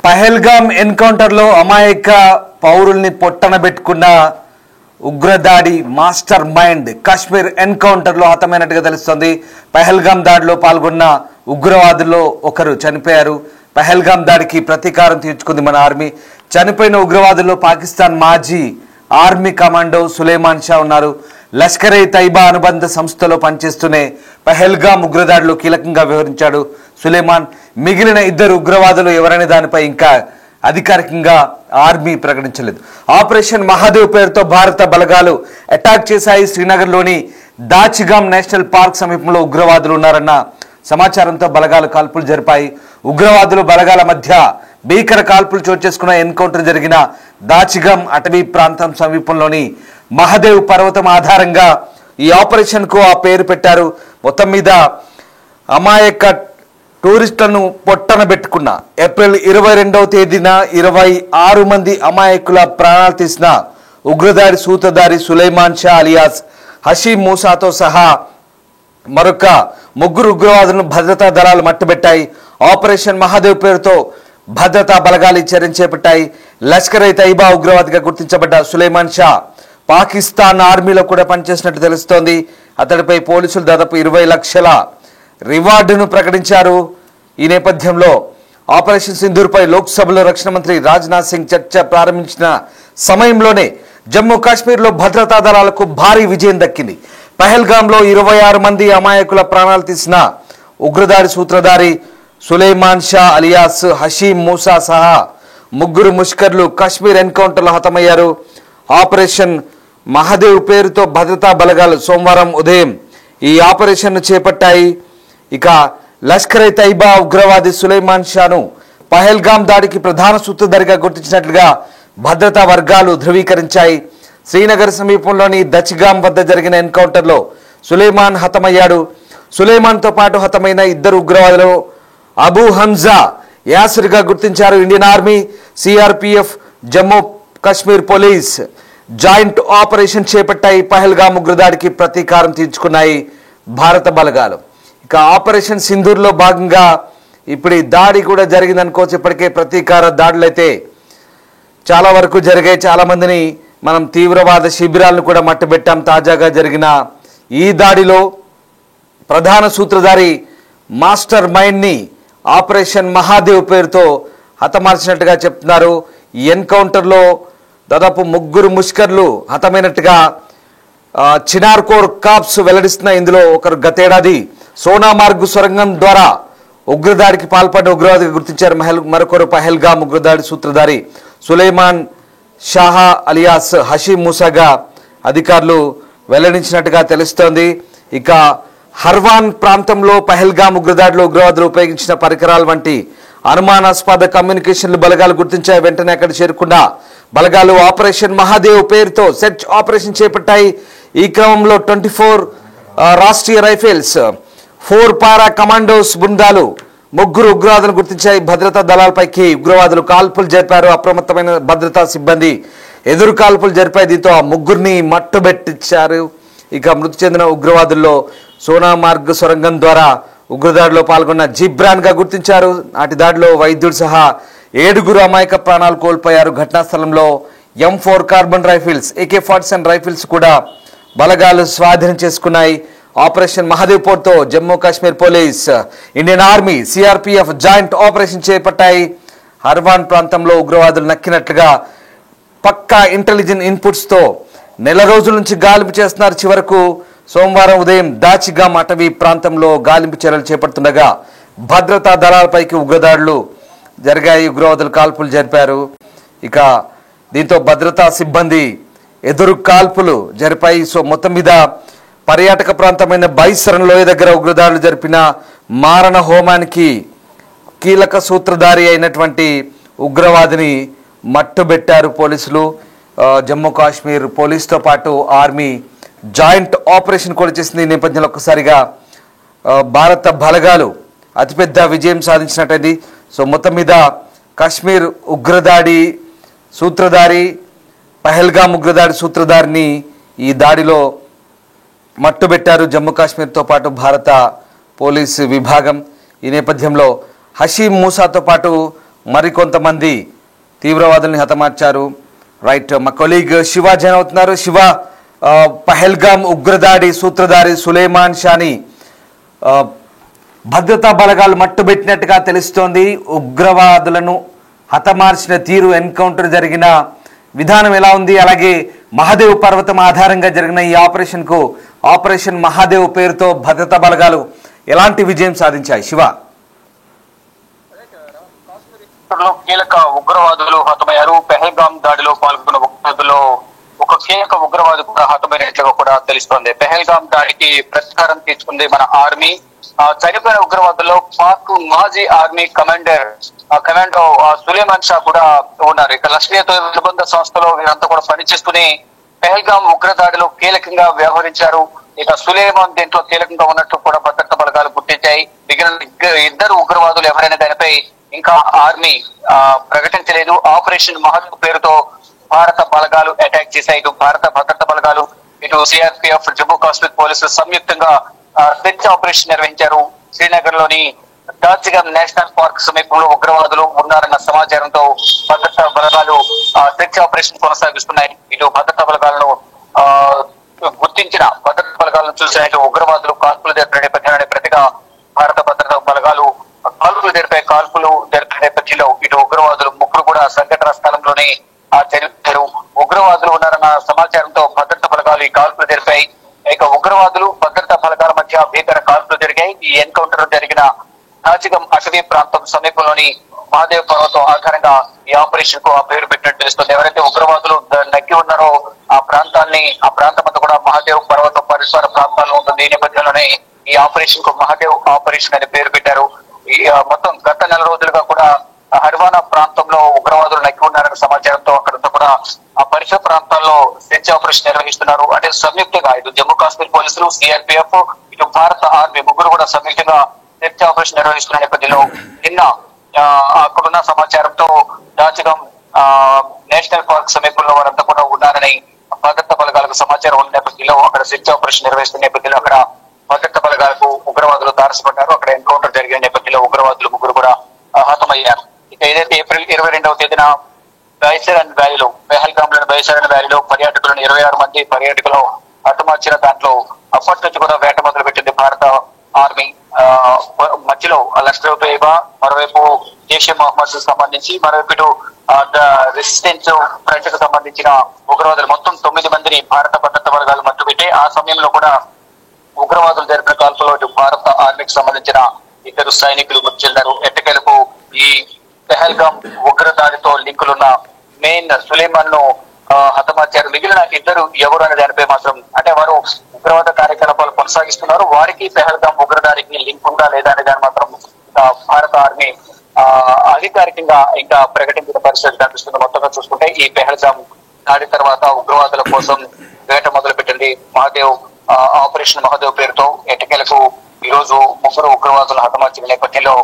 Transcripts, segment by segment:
పహల్గామ్ ఎన్కౌంటర్లో అమాయక పౌరుల్ని పొట్టనబెట్టుకున్న ఉగ్రదాడి మాస్టర్ మైండ్ కాశ్మీర్ ఎన్కౌంటర్లో హతమైనట్టుగా తెలుస్తోంది. పహల్గామ్ దాడిలో పాల్గొన్న ఉగ్రవాదుల్లో ఒకరు చనిపోయారు. పహల్గామ్ దాడికి ప్రతీకారం తీర్చుకుంది మన ఆర్మీ. చనిపోయిన ఉగ్రవాదుల్లో పాకిస్తాన్ మాజీ ఆర్మీ కమాండో సులేమాన్ షా ఉన్నారు. లష్కరే తైబా అనుబంధ సంస్థలో పనిచేస్తూనే పహల్గామ్ ఉగ్రదాడిలో కీలకంగా వ్యవహరించాడు సులేమాన్. మిగిలిన ఇద్దరు ఉగ్రవాదులు ఎవరనే దానిపై ఇంకా అధికారికంగా ఆర్మీ ప్రకటించలేదు. ఆపరేషన్ మహాదేవ్ పేరుతో భారత బలగాలు అటాక్ చేశాయి. శ్రీనగర్లోని దాచిగామ్ నేషనల్ పార్క్ సమీపంలో ఉగ్రవాదులు ఉన్నారన్న సమాచారంతో బలగాలు కాల్పులు జరిపాయి. ఉగ్రవాదులు బలగాల మధ్య భీకర కాల్పులు చోటు చేసుకున్న ఎన్కౌంటర్ జరిగిన దాచిగామ్ అటవీ ప్రాంతం సమీపంలోని మహాదేవ్ పర్వతం ఆధారంగా ఈ ఆపరేషన్ కు ఆ పేరు పెట్టారు. మొత్తం మీద అమాయక టూరిస్టులను పొట్టన పెట్టుకున్న ఏప్రిల్ 22వ తేదీన 26 మంది అమాయకుల ప్రాణాలు తీసిన ఉగ్రదాడి సూత్రధారి సులేమాన్ షా అలియాస్ హషీం మూసాతో సహా మరొక ముగ్గురు ఉగ్రవాదులను భద్రతా దళాలు మట్టుబెట్టాయి. ఆపరేషన్ మహాదేవ్ పేరుతో భద్రతా బలగాలు చర్యలు చేపట్టాయి. లష్కరే తైబా ఉగ్రవాదిగా గుర్తించబడ్డ సులేమాన్ షా పాకిస్తాన్ ఆర్మీలో కూడా పనిచేసినట్టు తెలుస్తోంది. అతడిపై పోలీసులు దాదాపు 20 లక్షల రివార్డును ప్రకటించారు. ఈ నేపథ్యంలో ఆపరేషన్ సింధూర్పై లోక్సభలో రక్షణ మంత్రి రాజ్నాథ్ సింగ్ చర్చ ప్రారంభించిన సమయంలోనే జమ్మూ కాశ్మీర్లో భద్రతా దళాలకు భారీ విజయం దక్కింది. పహల్గామ్లో 26 మంది అమాయకుల ప్రాణాలు తీసిన ఉగ్రదాడి సూత్రధారి సులేమాన్ షా అలియాస్ హషీం మూసా సహా ముగ్గురు ముష్కర్లు కాశ్మీర్ ఎన్కౌంటర్లో హతమయ్యారు. ఆపరేషన్ మహాదేవ్ పేరుతో భద్రతా బలగాలు సోమవారం ఉదయం ఈ ఆపరేషన్ను చేపట్టాయి. ఇక లష్కరే తైబా ఉగ్రవాది సులేమాన్ షాను పహల్గామ్ దాడికి ప్రధాన సూత్రధారిగా గుర్తించినట్లుగా భద్రతా వర్గాలు ధృవీకరించాయి. శ్రీనగర్ సమీపంలోని దచిగామ్ వద్ద జరిగిన ఎన్కౌంటర్లో సులేమాన్ హతమయ్యాడు. సులేమాన్తో పాటు హతమైన ఇద్దరు ఉగ్రవాదులు అబూ హంజా యాసిర్గా గుర్తించారు. Indian army, CRPF, Jammu Kashmir police joint operation చేపట్టాయి. పహల్గామ్ ఉగ్రదాడికి ప్రతీకారం తీర్చుకున్నాయి భారత బలగాలు. ఇక ఆపరేషన్ సింధూర్లో భాగంగా ఇప్పుడు ఈ దాడి కూడా జరిగిందనుకోవచ్చు. ఇప్పటికే ప్రతీకార దాడులు అయితే చాలా వరకు జరిగాయి. చాలా మందిని మనం తీవ్రవాద శిబిరాలను కూడా మట్టుబెట్టాం. తాజాగా జరిగిన ఈ దాడిలో ప్రధాన సూత్రధారి మాస్టర్ మైండ్ని ఆపరేషన్ మహాదేవ్ పేరుతో హతమార్చినట్టుగా చెప్తున్నారు. ఈ ఎన్కౌంటర్లో దాదాపు ముగ్గురు ముష్కర్లు హతమైనట్టుగా చినార్కోర్ కాప్స్ వెల్లడిస్తున్న. ఇందులో ఒకరు గతేడాది సోనామార్గ్ సొరంగం ద్వారా ఉగ్రదాడికి పాల్పడ్డ ఉగ్రవాదిగా గుర్తించారు. మరొకరు పహల్గామ్ ఉగ్రదాడి సూత్రధారి సులేమాన్ షాహా అలియాస్ హషీం మూసాగా అధికారులు వెల్లడించినట్టుగా తెలుస్తోంది. ఇక హర్వాన్ ప్రాంతంలో పహల్గామ్ ఉగ్రదాడిలో ఉగ్రవాదులు ఉపయోగించిన పరికరాల వంటి అనుమానాస్పద కమ్యూనికేషన్లు బలగాలు గుర్తించాయి. వెంటనే అక్కడ చేరుకున్న బలగాలు ఆపరేషన్ మహాదేవ్ పేరుతో సెర్చ్ ఆపరేషన్ చేపట్టాయి. ఈ క్రమంలో 24 రాష్ట్రీయ రైఫిల్స్, 4 పారా కమాండోస్ బృందాలు ముగ్గురు ఉగ్రవాదులను గుర్తించాయి. భద్రతా దళాలపైకి ఉగ్రవాదులు కాల్పులు జరిపారు. అప్రమత్తమైన భద్రతా సిబ్బంది ఎదురు కాల్పులు జరిపాయి. దీంతో ఆ ముగ్గురిని మట్టుబెట్టించారు. ఇక మృతి చెందిన ఉగ్రవాదుల్లో సోనామార్గ్ సొరంగం ద్వారా ఉగ్రదాడిలో పాల్గొన్న జిబ్రాన్గా గుర్తించారు. నాటి దాడిలో వైద్యుడు సహా 7 అమాయక ప్రాణాలు కోల్పోయారు. ఘటనా స్థలంలో M4 carbon rifles, AK-47 rifles కూడా బలగాలు స్వాధీనం చేసుకున్నాయి. ఆపరేషన్ మహాదేవ్ పోర్తో Jammu Kashmir police, Indian army, CRPF joint operation చేపట్టాయి. హర్వాన్ ప్రాంతంలో ఉగ్రవాదులు నక్కినట్లుగా పక్కా ఇంటెలిజెన్స్ ఇన్పుట్స్తో నెల రోజుల నుంచి గాలింపు చేస్తున్నారు. చివరకు సోమవారం ఉదయం దాచిగామ్ అటవీ ప్రాంతంలో గాలింపు చర్యలు చేపడుతుండగా భద్రతా దళాలపైకి ఉగ్రదాడులు జరిగాయి. ఉగ్రవాదులు కాల్పులు జరిపారు. ఇక దీంతో భద్రతా సిబ్బంది ఎదురు కాల్పులు జరిపాయి. సో మొత్తం మీద పర్యాటక ప్రాంతమైన బైసరన్ లోయ దగ్గర ఉగ్రదాడులు జరిపిన మారణ హోమానికి కీలక సూత్రధారి అయినటువంటి ఉగ్రవాదిని మట్టుబెట్టారు పోలీసులు. జమ్మూ కాశ్మీర్ పోలీసుతో పాటు ఆర్మీ జాయింట్ ఆపరేషన్ కూడా చేసింది. ఈ నేపథ్యంలో ఒక్కసారిగా భారత బలగాలు అతిపెద్ద విజయం సాధించినట్టయింది. సో మొత్తం మీద కాశ్మీర్ ఉగ్రదాడి సూత్రధారి, పహల్గామ్ ఉగ్రదాడి సూత్రధారిని ఈ దాడిలో మట్టుబెట్టారు జమ్మూ కాశ్మీర్తో పాటు భారత పోలీసు విభాగం. ఈ నేపథ్యంలో హషీం మూసాతో పాటు మరికొంతమంది తీవ్రవాదుల్ని హతమార్చారు. రైట్, మా కొలీగ్ శివ జాయిన్ అవుతున్నారు. శివ, పహల్గామ్ ఉగ్రదాడి సూత్రధారి సులేమాన్ షాని భద్రతా బలగాలు మట్టుబెట్టినట్టుగా తెలుస్తోంది. ఉగ్రవాదులను హతమార్చిన తీరు, ఎన్కౌంటర్ జరిగిన విధానం ఎలా ఉంది? అలాగే మహాదేవ్ పర్వతం ఆధారంగా జరిగిన ఈ ఆపరేషన్ మహాదేవ్ పేరుతో భద్రతా బలగాలు ఎలాంటి విజయం సాధించాయి? శివ, కీలక ఉగ్రవాదులు హతమయ్యారు. పెహల్గాం దాడిలో పాల్గొన్న ఉగ్రవాదుల్లో ఒక కీలక ఉగ్రవాది కూడా హతమైనట్లుగా కూడా తెలుస్తోంది. పెహల్గాం దాడికి ప్రతీకారం తీసుకుంది మన ఆర్మీ. చనిపోయిన ఉగ్రవాదుల్లో పాక్ మాజీ ఆర్మీ కమాండర్ సులేమాన్ షా కూడా ఉన్నారు. ఇక లష్కర్ అనుబంధ సంస్థలో వీరంతా కూడా పనిచేస్తూనే పెహల్గాం ఉగ్రదాడిలో కీలకంగా వ్యవహరించారు. ఇక సులేమాన్ దీంట్లో కీలకంగా ఉన్నట్టు కూడా భద్రతా బలగాలు గుర్తించాయి. మిగిలిన ఇద్దరు ఉగ్రవాదులు ఎవరైనా దానిపై ఇంకా ఆర్మీ ప్రకటించలేదు. ఆపరేషన్ మహదేవ్ పేరుతో భారత బలగాలు అటాక్ చేశాయి. ఇటు భారత భద్రతా బలగాలు, ఇటు సిఆర్పిఎఫ్, జమ్మూ కాశ్మీర్ పోలీసులు సంయుక్తంగా సెర్చ్ ఆపరేషన్ నిర్వహించారు. శ్రీనగర్ లోని దాచిగం నేషనల్ పార్క్ సమీపంలో ఉగ్రవాదులు ఉన్నారన్న సమాచారంతో భద్రతా బలగాలు సెర్చ్ ఆపరేషన్ కొనసాగిస్తున్నాయి. ఇటు భద్రతా బలగాలను గుర్తించిన భద్రతా బలగాలను చూసిన ఇటు ఉగ్రవాదులు కాల్పులు జరిపిన నేపథ్యంలో ప్రతిగా భారత భద్రతా బలగాలు కాల్పులు జరిపే నేపథ్యంలో ఇటు ఉగ్రవాదులు ముగ్గురు కూడా సంఘటన స్థలంలోనే చనిపోయారు. ఉగ్రవాదులు ఉన్నారన్న సమాచారంతో భద్రతా బలగాలు ఈ కాల్పులు జరిపాయి. ఇక ఉగ్రవాదులు భద్రతా బలగాల మధ్య భీకర కాల్పులు జరిగాయి. ఈ ఎన్కౌంటర్ జరిగిన దాచిగం అటవీ ప్రాంతం సమీపంలోని మహాదేవ్ పర్వతం ఆధారంగా ఈ ఆపరేషన్ కు ఆ పేరు పెట్టినట్టు తెలుస్తుంది. ఎవరైతే ఉగ్రవాదులు నగ్గి ఉన్నారో ఆ ప్రాంతం అంతా కూడా మహాదేవ్ పర్వతం పరిసర ప్రాంతాల్లో ఉంటుంది. ఈ నేపథ్యంలోనే ఈ ఆపరేషన్ కు మహాదేవ్ ఆపరేషన్ అని పేరు పెట్టారు. ఈ మొత్తం గత 4 రోజులుగా కూడా హర్వానా ప్రాంతంలో ఉగ్రవాదులు నక్కి ఉన్నారనే సమాచారంతో అక్కడంతా కూడా ఆ పరిసర ప్రాంతాల్లో సెర్చ్ ఆపరేషన్ నిర్వహిస్తున్నారు. అంటే సంయుక్తంగా ఇటు జమ్మూ కాశ్మీర్ పోలీసులు, సిఆర్పిఎఫ్, ఇటు భారత ఆర్మీ ముగ్గురు కూడా సంయుక్తంగా సెర్చ్ ఆపరేషన్ నిర్వహిస్తున్న నేపథ్యంలో నిన్న అక్కడున్న సమాచారంతో దాచిగం నేషనల్ పార్క్ సమీపంలో వారంతా కూడా ఉన్నారని భద్రతా బలగాలకు సమాచారం ఉన్న నేపథ్యంలో అక్కడ సెర్చ్ ఆపరేషన్ నిర్వహిస్తున్న నేపథ్యంలో అక్కడ భద్రతా బలగాలకు ఉగ్రవాదులు తారసపడ్డారు. అక్కడ ఎన్కౌంటర్ జరిగిన నేపథ్యంలో ఉగ్రవాదులు ముగ్గురు కూడా హతమయ్యారు. ఇక ఏదైతే ఏప్రిల్ 22వ తేదీన బైసరన్ వ్యాలీలో, పెహల్గామ్ లోని బైసరన్ వ్యాలీలో పర్యాటకులను 26 మంది పర్యాటకులను హతమార్చిన దాంట్లో అప్పటి నుంచి కూడా వేట మొదలు పెట్టింది భారత ఆర్మీ. మధ్యలో లష్కర్ తోయిబా, మరోవైపు జైషే మహమ్మద్ సంబంధించి, మరోవైపు ఇటు రెసిస్టెన్స్ ఫ్రంట్ కు సంబంధించిన ఉగ్రవాదులు మొత్తం 9 మందిని భారత భద్రతా బలగాలు మట్టుబెట్టి ఆ సమయంలో కూడా ఉగ్రవాదులు జరిపిన కాల్పులో భారత ఆర్మీకి సంబంధించిన 2 సైనికులు మృతి చెందారు. ఎట్టకేలకు ఈ పెహల్గాం ఉగ్రదాడితో లింకులున్న మెయిన్ సులేమాన్ ను హతమార్చారు. మిగిలిన ఇద్దరు ఎవరు అనే దానిపై మాత్రం, అంటే వారు ఉగ్రవాద కార్యకలాపాలు కొనసాగిస్తున్నారు, వారికి పెహల్గాం ఉగ్రదాడికి లింక్ ఉందా లేదా అనే దాన్ని మాత్రం భారత ఆర్మీ అధికారికంగా ఇంకా ప్రకటించిన పరిస్థితి కనిపిస్తుంది. మొత్తంగా చూసుకుంటే ఈ పెహల్గాం దాడి తర్వాత ఉగ్రవాదుల కోసం వేట మొదలు పెట్టింది మహాదేవ్. ఆపరేషన్ మహాదేవ్ పేరుతో ఎట్టకేలకు ఈ రోజు ముగ్గురు ఉగ్రవాదులు హతమార్చిన నేపథ్యంలో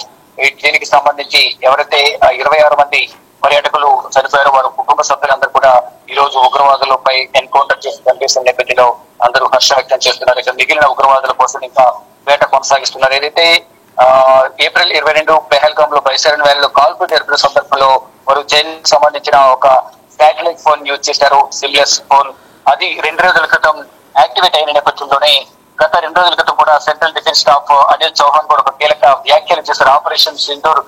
దీనికి సంబంధించి ఎవరైతే 26 మంది పర్యాటకులు చనిపోయారో వారి కుటుంబ సభ్యులందరూ కూడా ఈ రోజు ఉగ్రవాదులపై ఎన్కౌంటర్ చేసి కనిపిస్తున్న నేపథ్యంలో అందరూ హర్షం వ్యక్తం చేస్తున్నారు. ఇక మిగిలిన ఉగ్రవాదుల కోసం ఇంకా వేట కొనసాగిస్తున్నారు. ఏదైతే ఏప్రిల్ 22 పెహల్గామ్ లో బైసరన్ వ్యాలీలో కాల్పులు జరిపిన సందర్భంలో వారు చైనాకు సంబంధించిన ఒక శాటిలైట్ ఫోన్ యూజ్ చేశారు, సిమ్లెస్ ఫోన్. అది 2 రోజుల క్రితం యాక్టివేట్ అయిన నేపథ్యంలోనే గత 2 రోజుల క్రితం కూడా central defence staff Anil Chauhan కూడా ఒక కీలక వ్యాఖ్యలు చేశారు. ఆపరేషన్ సింధూర్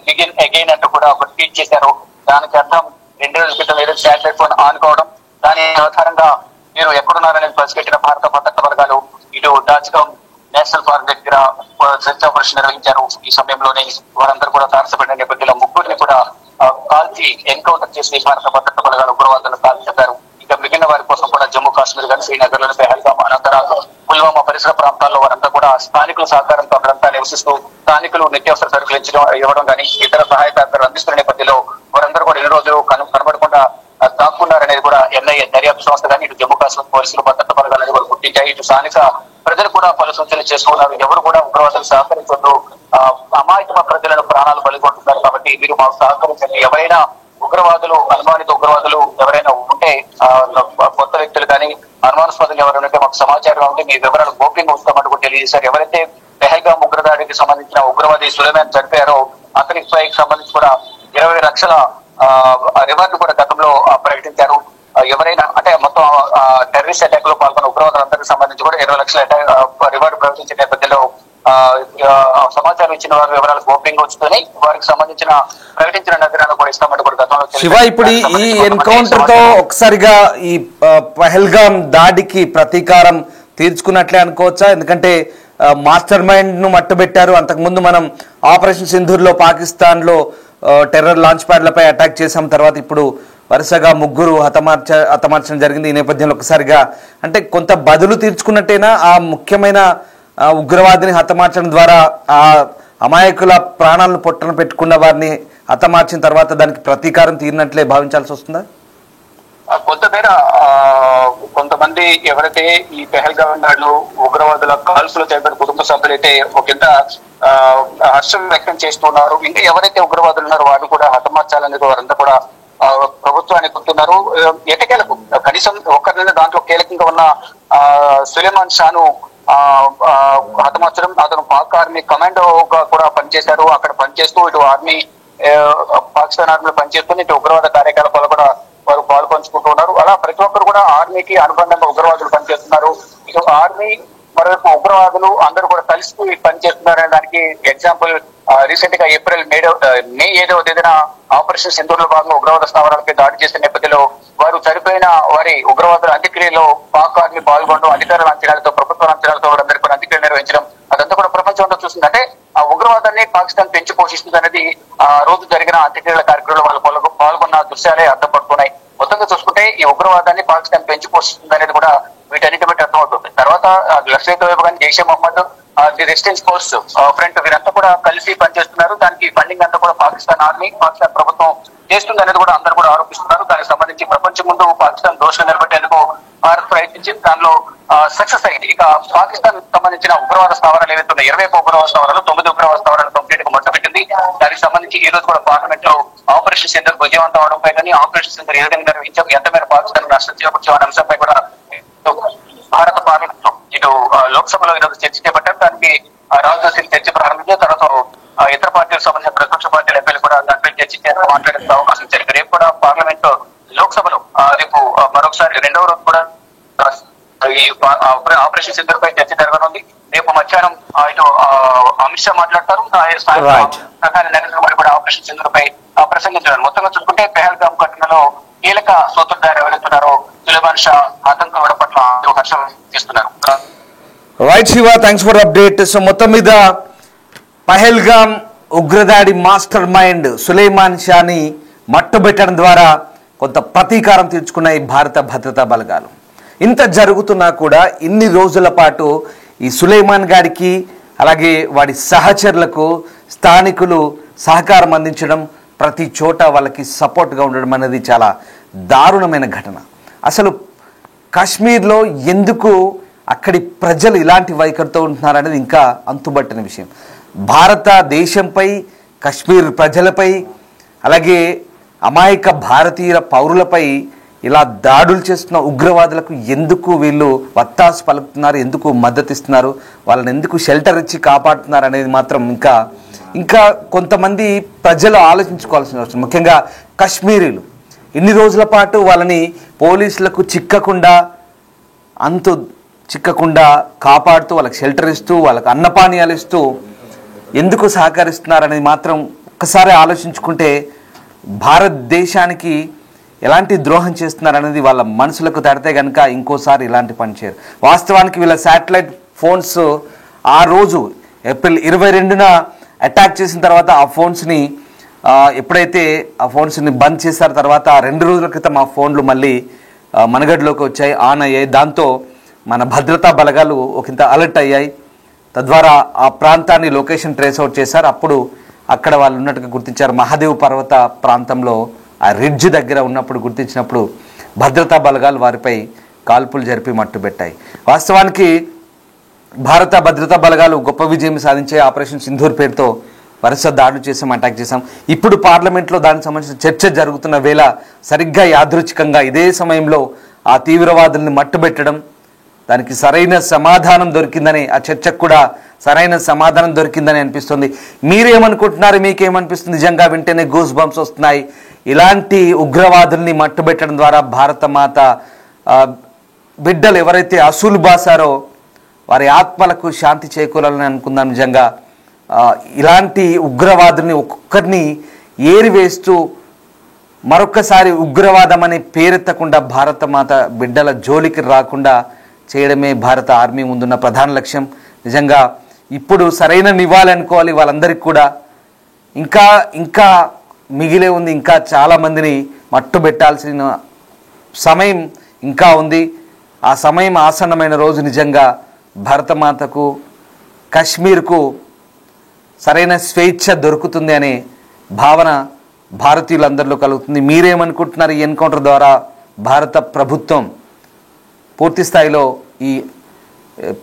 బిగిన్ అగైన్ అంటూ కూడా ఒక ట్వీట్ చేశారు. దానికి అర్థం 2 రోజుల క్రితం ఏదో శాటిలైట్ ఫోన్ ఆన్ కావడం, దాని ఆధారంగా మీరు ఎక్కడున్నారనేది పసిగట్టిన భారత భద్రతా బలగాలు ఇటు దాచిగం నేషనల్ పార్క్ దగ్గర సెర్చ్ ఆపరేషన్ నిర్వహించారు. ఈ సమయంలోనే వారందరూ కూడా తారసపడిన నేపథ్యంలో ముగ్గురిని కూడా కాల్చి ఎన్కౌంటర్ చేసి భారత భద్రతా బలగాలు ఉగ్రవాదులను కాల్చి చెప్పారు. ఇక మిగిలిన వారి కోసం కూడా జమ్మూ కాశ్మీర్ కానీ శ్రీనగర్ లోని పెహల్గామ్, అనంతరాగ్, పుల్వామా పరిసర ప్రాంతాల్లో వారంతా కూడా స్థానికుల సహకారంతో అక్కడంతా నివసిస్తూ స్థానికులు నిత్యావసర సరుకులు ఇవ్వడం కానీ ఇతర సహాయ సహకారాలు అందిస్తున్న నేపథ్యంలో వారందరూ కూడా 2 రోజులు కనబడకుండా దాక్కున్నారనేది కూడా ఎన్ఐఏ దర్యాప్తు సంస్థ కానీ ఇటు జమ్మూ కాశ్మీర్ పోలీసులు భద్రతా బలగాలని కూడా గుర్తించాయి. ఇటు స్థానిక ప్రజలు కూడా పలు సూచనలు చేసుకున్నారు. ఎవరు కూడా ఉగ్రవాదులు సహకరించొద్దు, అమాయక ప్రజలను ప్రాణాలు బలిగొంటున్నారు కాబట్టి మీరు మాకు సహకరించండి. ఎవరైనా ఉగ్రవాదులు, అనుమానిత ఉగ్రవాదులు ఎవరైనా ఉంటే, కొత్త వ్యక్తులు కానీ అనుమానాస్పదులు ఎవరైనా ఉంటే మాకు సమాచారం ఉంటే మీ వివరాలు గోప్యంగా ఉంచుతామంటూ కూడా తెలియజేశారు. ఎవరైతే పెహల్గామ్ ఉగ్రదాడికి సంబంధించిన ఉగ్రవాది సులేమాన్ చనిపోయారో అతనికి సంబంధించి కూడా 20 లక్షల రివార్డు కూడా గతంలో ప్రకటించారు. ఎవరైనా అంటే మొత్తం టెర్రరిస్ట్ అటాక్ లో పాల్గొన్న ఉగ్రవాదులందరికీ సంబంధించి కూడా 20 లక్షల రివార్డు ప్రకటించిన నేపథ్యంలో సమాచారం ఇచ్చిన వారి వివరాలు గోప్యంగా ఉంచుతూనే వారికి సంబంధించిన ప్రకటించిన నగరాలను కూడా ఇస్తామంటూ కూడా గతంలో శివ ఇప్పుడు ఈ ఎన్కౌంటర్ తో ఒకసారిగా ఈ పహల్గామ్ దాడికి ప్రతీకారం తీర్చుకున్నట్లే అనుకోవచ్చా? ఎందుకంటే మాస్టర్ మైండ్ ను మట్టుబెట్టారు. అంతకుముందు మనం ఆపరేషన్ సింధూర్ లో పాకిస్తాన్ లో టెర్రర్ లాంచ్ ప్యాడ్లపై అటాక్ చేసాం. తర్వాత ఇప్పుడు వరుసగా ముగ్గురు హతమార్చడం జరిగింది. ఈ నేపథ్యంలో ఒకసారిగా అంటే కొంత బదులు తీర్చుకున్నట్టేనా ఆ ముఖ్యమైన ఉగ్రవాదిని హతమార్చడం ద్వారా ఆ అమాయకుల ప్రాణాలను పొట్టన పెట్టుకున్న వారిని హతమార్చిన తర్వాత దానికి ప్రతీకారం తీరినట్లే భావించాల్సి వస్తుందా? కొంతమేర కొంతమంది ఎవరైతే ఈ పెహల్గాం దాడిలో ఉగ్రవాదుల కాల్పులు చేపట్టిన కుటుంబ సభ్యులైతే ఒకంత హర్షం వ్యక్తం చేస్తున్నారు. ఇంకా ఎవరైతే ఉగ్రవాదులు ఉన్నారో వారిని కూడా హతమార్చాలనేది వారంతా కూడా ప్రభుత్వాన్ని కోరుతున్నారు. ఎటకేలకు కనీసం ఒక్కరినైనా దాంట్లో కీలకంగా ఉన్న సులేమాన్ షాను హతమార్చడం. అతను పాక్ ఆర్మీ కమాండోగా కూడా పనిచేశారు. అక్కడ పనిచేస్తూ ఇటు ఆర్మీ పాకిస్తాన్ ఆర్మీలో పనిచేస్తూ ఇటు ఉగ్రవాద కార్యకలాపాలు కూడా వారు పాల్పంచుకుంటూ ఉన్నారు. అలా ప్రతి ఒక్కరు కూడా ఆర్మీకి అనుబంధంగా ఉగ్రవాదులు పనిచేస్తున్నారు. ఇటు ఆర్మీ మరోవైపు ఉగ్రవాదులు అందరూ కూడా కలిసి పనిచేస్తున్నారనే దానికి ఎగ్జాంపుల్ రీసెంట్ గా మే 7వ తేదీన ఆపరేషన్ సింధూర్లో భాగంగా ఉగ్రవాద స్థావరాలపై దాడి చేసిన నేపథ్యంలో వారు చనిపోయిన వారి ఉగ్రవాదుల అంత్యక్రియలో పాక్ ఆర్మీ పాల్గొనడం, అధికారుల అంచనాలతో ప్రభుత్వ అంచనాలతో వారందరికీ కూడా అంత్యక్రియలు నిర్వహించడం అదంతా కూడా ప్రపంచంలో చూస్తుంది. అంటే ఆ ఉగ్రవాదాన్ని పాకిస్తాన్ పెంచి పోషిస్తుంది అనేది ఆ రోజు జరిగిన అంత్యక్రియల కార్యక్రమంలో వాళ్ళు పాల్గొన్న దృశ్యాలే అర్థపడుతున్నాయి. మొత్తంగా చూసుకుంటే ఈ ఉగ్రవాదాన్ని పాకిస్తాన్ పెంచి పోషిస్తుంది అనేది కూడా వీటన్నిటి బట్టి అర్థమవుతుంది. తర్వాత లష్కర్ తోయబా కానీ, Jaish Mohammed, the resistance force front వీరంతా కూడా కలిసి పనిచేస్తున్నారు. దానికి ఫండింగ్ అంతా కూడా పాకిస్తాన్ ఆర్మీ, పాకిస్తాన్ ప్రభుత్వం చేస్తుంది అనేది కూడా అందరూ కూడా ఆరోపిస్తున్నారు. దానికి సంబంధించి ప్రపంచం ముందు పాకిస్తాన్ దోషులు నిలబెట్టేందుకు భారత్ ప్రయత్నించింది. దానిలో సక్సెస్ అయింది. ఇక పాకిస్తాన్ సంబంధించిన ఉగ్రవాద స్థావరాలు ఏవైతే ఉన్నాయి 20 ఉగ్రవాద స్థావరాలు 9 ఉగ్రవాద స్థావరాలు కంప్లీట్ గా మొట్టపెట్టింది. దానికి సంబంధించి ఈ రోజు కూడా పార్లమెంట్ లో ఆపరేషన్ సింధూర్ విజయవంతం అవడంపై కానీ ఆపరేషన్ సింధూర్ ఏ విధంగా నిర్వహించాం, ఎంత మేర పాకిస్తాన్ నష్టం చేకూర్చాం అనే అంశంపై కూడా భారత పార్లమెంట్ లో ఇటు లోక్సభలో ఈరోజు చర్చ చేపట్టారు. దానికి రాజ్నాథ్ సింగ్ చర్చ ప్రారంభించారు. తర్వాత ఇతర పార్టీలకు సంబంధించిన ప్రతిపక్ష పార్టీల ఎంపీలు కూడా దానిపై చర్చించేందుకు మాట్లాడే అవకాశం జరిగింది. రేపు కూడా పార్లమెంట్ లోక్సభలో రేపు మరొకసారి 2వ రోజు కూడా ఈ ఆపరేషన్ సింధూర్ పై చర్చ జరగనుంది. రేపు మధ్యాహ్నం ఇటు అమిత్ షా మాట్లాడతారు. నరేంద్ర మోడీ కూడా ఆపరేషన్ సింధూర్ పై ప్రసంగించారు. మొత్తంగా చూసుకుంటే పెహల్గాం ఘటనలో కీలక సూత్రధారి ఎవరైతున్నారో సులేమాన్ షా ఆతంకం అవడం పట్ల హర్షం చేస్తున్నారు. Right Shiva, thanks for update. So మొత్తం మీద పహల్గాం ఉగ్రదాడి మాస్టర్ మైండ్ సులేమాన్ షాని మట్టుబెట్టడం ద్వారా కొంత ప్రతీకారం తీర్చుకున్నాయి భారత భద్రతా బలగాలు. ఇంత జరుగుతున్నా కూడా ఇన్ని రోజుల పాటు ఈ సులేమాన్ గారికి అలాగే వాడి సహచరులకు స్థానికులు సహకారం అందించడం, ప్రతి చోట వాళ్ళకి సపోర్ట్గా ఉండడం అనేది చాలా దారుణమైన ఘటన. అసలు కాశ్మీర్లో ఎందుకు అక్కడి ప్రజలు ఇలాంటి వైఖరితో ఉంటున్నారనేది ఇంకా అంతుబట్టని విషయం. భారతదేశంపై, కాశ్మీర్ ప్రజలపై, అలాగే అమాయక భారతీయ పౌరులపై ఇలా దాడులు చేస్తున్న ఉగ్రవాదులకు ఎందుకు వీళ్ళు వత్తాసు పలుకుతున్నారు, ఎందుకు మద్దతు ఇస్తున్నారు, వాళ్ళని ఎందుకు షెల్టర్ ఇచ్చి కాపాడుతున్నారు అనేది మాత్రం ఇంకా కొంతమంది ప్రజలు ఆలోచించుకోవాల్సిన అవసరం. ముఖ్యంగా కాశ్మీరీలు ఇన్ని రోజుల పాటు వాళ్ళని పోలీసులకు చిక్కకుండా కాపాడుతూ వాళ్ళకి షెల్టర్ ఇస్తూ వాళ్ళకి అన్నపానీయాలు ఇస్తూ ఎందుకు సహకరిస్తున్నారనేది మాత్రం ఒక్కసారి ఆలోచించుకుంటే భారతదేశానికి ఎలాంటి ద్రోహం చేస్తున్నారనేది వాళ్ళ మనసులకు తడితే కనుక ఇంకోసారి ఇలాంటి పని చేయరు. వాస్తవానికి వీళ్ళ శాటిలైట్ ఫోన్స్ ఆ రోజు ఏప్రిల్ 22న అటాక్ చేసిన తర్వాత ఆ ఫోన్స్ని ఎప్పుడైతే ఆ ఫోన్స్ని బంద్ చేసిన తర్వాత 2 రోజుల క్రితం ఆ ఫోన్లు మళ్ళీ మనగడలోకి వచ్చాయి, ఆన్ అయ్యాయి. దాంతో మన భద్రతా బలగాలు ఒకంత అలర్ట్ అయ్యాయి. తద్వారా ఆ ప్రాంతాన్ని లొకేషన్ ట్రేస్ అవుట్ చేశారు. అప్పుడు అక్కడ వాళ్ళు ఉన్నట్టుగా గుర్తించారు. మహాదేవ్ పర్వత ప్రాంతంలో ఆ రిడ్జ్ దగ్గర ఉన్నప్పుడు గుర్తించినప్పుడు భద్రతా బలగాలు వారిపై కాల్పులు జరిపి మట్టుబెట్టాయి. వాస్తవానికి భారత భద్రతా బలగాలు గొప్ప విజయం సాధించే ఆపరేషన్ సింధూర్ పేరుతో వరుస దాడులు చేసాం, అటాక్ చేసాం. ఇప్పుడు పార్లమెంట్లో దానికి సంబంధించిన చర్చ జరుగుతున్న వేళ సరిగ్గా యాదృచ్ఛికంగా ఇదే సమయంలో ఆ తీవ్రవాదుల్ని మట్టుబెట్టడం, దానికి సరైన సమాధానం దొరికిందని, ఆ చర్చకు కూడా సరైన సమాధానం దొరికిందని అనిపిస్తుంది. మీరేమనుకుంటున్నారు? మీకేమనిపిస్తుంది? నిజంగా వింటేనే గూస్ బంప్స్ వస్తున్నాయి. ఇలాంటి ఉగ్రవాదుల్ని మట్టుబెట్టడం ద్వారా భారత మాత బిడ్డలు ఎవరైతే అసూలు బాసారో వారి ఆత్మలకు శాంతి చేకూరాలని అనుకుందాం. నిజంగా ఇలాంటి ఉగ్రవాదుల్ని ఒక్కొక్కరిని ఏరివేస్తూ మరొక్కసారి ఉగ్రవాదం అనే పేరెత్తకుండా భారత మాత బిడ్డల జోలికి రాకుండా చేయడమే భారత ఆర్మీ ముందున్న ప్రధాన లక్ష్యం. నిజంగా ఇప్పుడు సరైన నివాళి అనుకోవాలి వాళ్ళందరికీ కూడా. ఇంకా మిగిలే ఉంది. ఇంకా చాలామందిని మట్టుబెట్టాల్సిన సమయం ఇంకా ఉంది. ఆ సమయం ఆసన్నమైన రోజు నిజంగా భారతమాతకు, కశ్మీర్కు సరైన స్వేచ్ఛ దొరుకుతుంది అనే భావన భారతీయులందరిలో కలుగుతుంది. మీరేమనుకుంటున్నారు? ఈ ఎన్కౌంటర్ ద్వారా భారత ప్రభుత్వం పూర్తి స్థాయిలో ఈ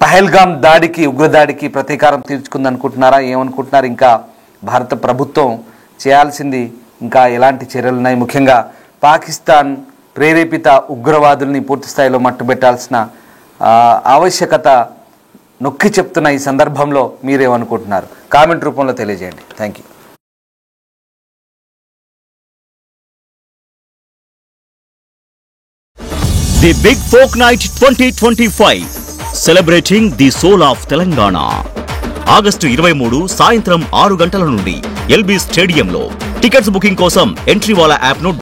పహల్గామ్ దాడికి, ఉగ్రదాడికి ప్రతీకారం తీర్చుకుంది అనుకుంటున్నారా? ఏమనుకుంటున్నారు? ఇంకా భారత ప్రభుత్వం చేయాల్సింది ఇంకా ఎలాంటి చర్యలు ఉన్నాయి? ముఖ్యంగా పాకిస్తాన్ ప్రేరేపిత ఉగ్రవాదుల్ని పూర్తి స్థాయిలో మట్టుబెట్టాల్సిన ఆవశ్యకత నొక్కి చెప్తున్న ఈ సందర్భంలో మీరేమనుకుంటున్నారు? కామెంట్ రూపంలో తెలియజేయండి. Thank you. The Big Folk Night 2025 celebrating the soul of Telangana. August 23 సాయంత్రం 6 గంటల నుండి ఎల్బీ స్టేడియంలో. టికెట్స్ బుకింగ్ కోసం ఎంట్రీ వాలా యాప్ను